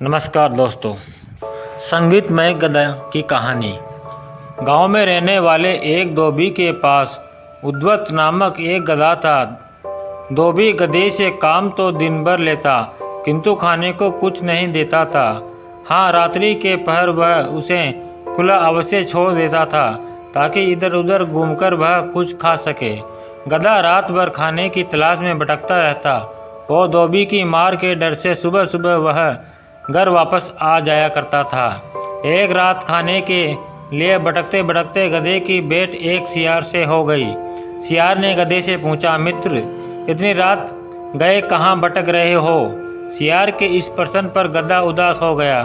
नमस्कार दोस्तों। संगीतमय गधा की कहानी। गांव में रहने वाले एक धोबी के पास उद्वत नामक एक गधा था। धोबी गधे से काम तो दिन भर लेता, किंतु खाने को कुछ नहीं देता था। हाँ, रात्रि के पहर वह उसे खुला अवश्य छोड़ देता था ताकि इधर उधर घूमकर वह कुछ खा सके। गधा रात भर खाने की तलाश में भटकता रहता और धोबी की मार के डर से सुबह सुबह वह घर वापस आ जाया करता था। एक रात खाने के लिए भटकते भटकते गधे की भेंट एक सियार से हो गई। सियार ने गधे से पूछा, मित्र, इतनी रात गए कहाँ भटक रहे हो? सियार के इस प्रश्न पर गधा उदास हो गया।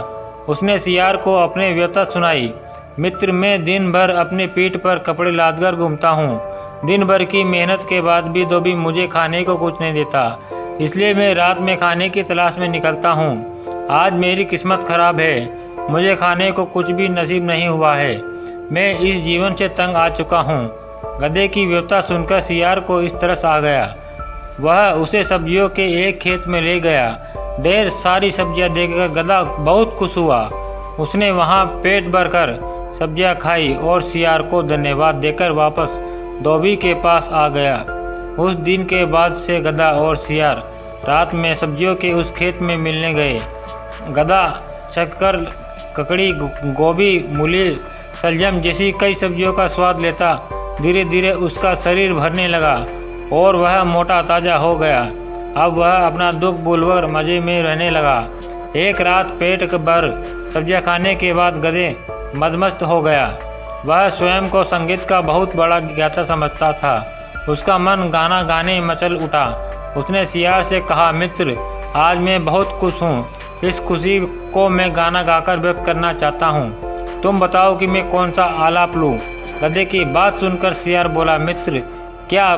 उसने सियार को अपनी व्यथा सुनाई। मित्र, मैं दिन भर अपनी पीठ पर कपड़े लादकर घूमता हूँ। दिन भर की मेहनत के बाद भी धोबी मुझे खाने को कुछ नहीं देता, इसलिए मैं रात में खाने की तलाश में निकलता हूँ। आज मेरी किस्मत खराब है, मुझे खाने को कुछ भी नसीब नहीं हुआ है। मैं इस जीवन से तंग आ चुका हूँ। गधे की व्यथा सुनकर सियार को इस तरस आ गया। वह उसे सब्जियों के एक खेत में ले गया। ढेर सारी सब्जियां देखकर गधा बहुत खुश हुआ। उसने वहां पेट भरकर सब्जियां खाई और सियार को धन्यवाद देकर वापस धोबी के पास आ गया। उस दिन के बाद से गधा और सियार रात में सब्जियों के उस खेत में मिलने गए। गधा शक्कर, ककड़ी, गोभी, मूली, शलजम जैसी कई सब्जियों का स्वाद लेता धीरे धीरे उसका शरीर भरने लगा और वह मोटा ताजा हो गया। अब वह अपना दुख भूलकर मजे में रहने लगा। एक रात पेट भर सब्जियां खाने के बाद गधे मदमस्त हो गया। वह स्वयं को संगीत का बहुत बड़ा ज्ञाता समझता था। उसका मन गाना गाने मचल उठा। उसने सियार से कहा, मित्र, आज मैं बहुत खुश हूँ। इस खुशी को मैं गाना गाकर व्यक्त करना चाहता हूँ। तुम बताओ कि मैं कौन सा आलाप लूँ? गधे की बात सुनकर सियार बोला, मित्र, क्या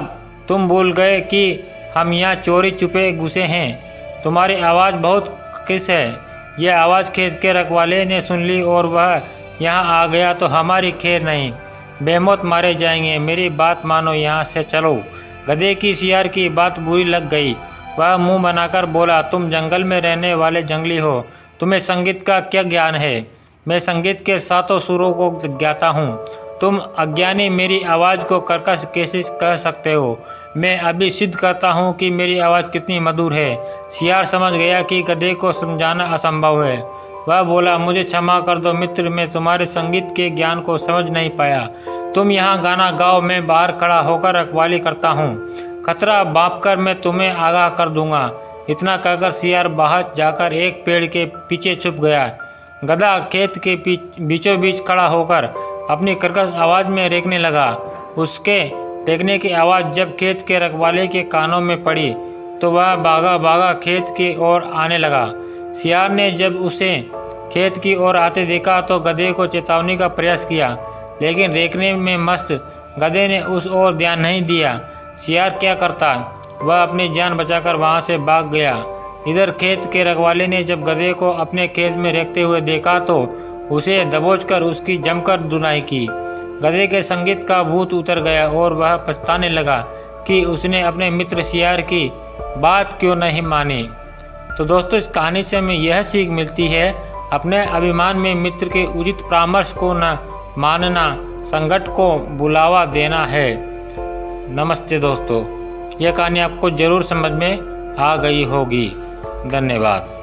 तुम भूल गए कि हम यहाँ चोरी छुपे घुसे हैं? तुम्हारी आवाज़ बहुत किस है। यह आवाज़ खेत के रखवाले ने सुन ली और वह यहाँ आ गया तो हमारी खैर नहीं, बेमौत मारे जाएंगे। मेरी बात मानो, यहाँ से चलो। गधे की सियार की बात बुरी लग गई। वह मुंह बनाकर बोला, तुम जंगल में रहने वाले जंगली हो, तुम्हें संगीत का क्या ज्ञान है? मैं संगीत के सातों सुरों को ज्ञाता हूँ। तुम अज्ञानी मेरी आवाज़ को कर्कश कैसे कह सकते हो? मैं अभी सिद्ध करता हूँ कि मेरी आवाज़ कितनी मधुर है। सियार समझ गया कि गधे को समझाना असंभव है। वह बोला, मुझे क्षमा कर दो मित्र, मैं तुम्हारे संगीत के ज्ञान को समझ नहीं पाया। तुम यहाँ गाना गाओ, मैं बाहर खड़ा होकर रखवाली करता हूँ। खतरा भांपकर मैं तुम्हें आगाह कर दूंगा। इतना कहकर सियार बाहर जाकर एक पेड़ के पीछे छुप गया। गधा खेत के बीचों बीच खड़ा होकर अपनी कर्कश आवाज़ में रेंकने लगा। उसके रेंकने की आवाज़ जब खेत के रखवाले के कानों में पड़ी तो वह भागा भागा खेत की ओर आने लगा। सियार ने जब उसे खेत की ओर आते देखा तो गधे को चेतावनी का प्रयास किया, लेकिन रेंकने में मस्त गधे ने उस ओर ध्यान नहीं दिया। सियार क्या करता, वह अपनी जान बचाकर वहां से भाग गया। इधर खेत के रखवाले ने जब गधे को अपने खेत में रेंकते हुए देखा तो उसे दबोचकर उसकी जमकर धुनाई की। गधे के संगीत का भूत उतर गया और वह पछताने लगा कि उसने अपने मित्र सियार की बात क्यों नहीं मानी। तो दोस्तों, इस कहानी से हमें यह सीख मिलती है, अपने अभिमान में मित्र के उचित परामर्श को न मानना संकट को बुलावा देना है। नमस्ते दोस्तों, यह कहानी आपको ज़रूर समझ में आ गई होगी। धन्यवाद।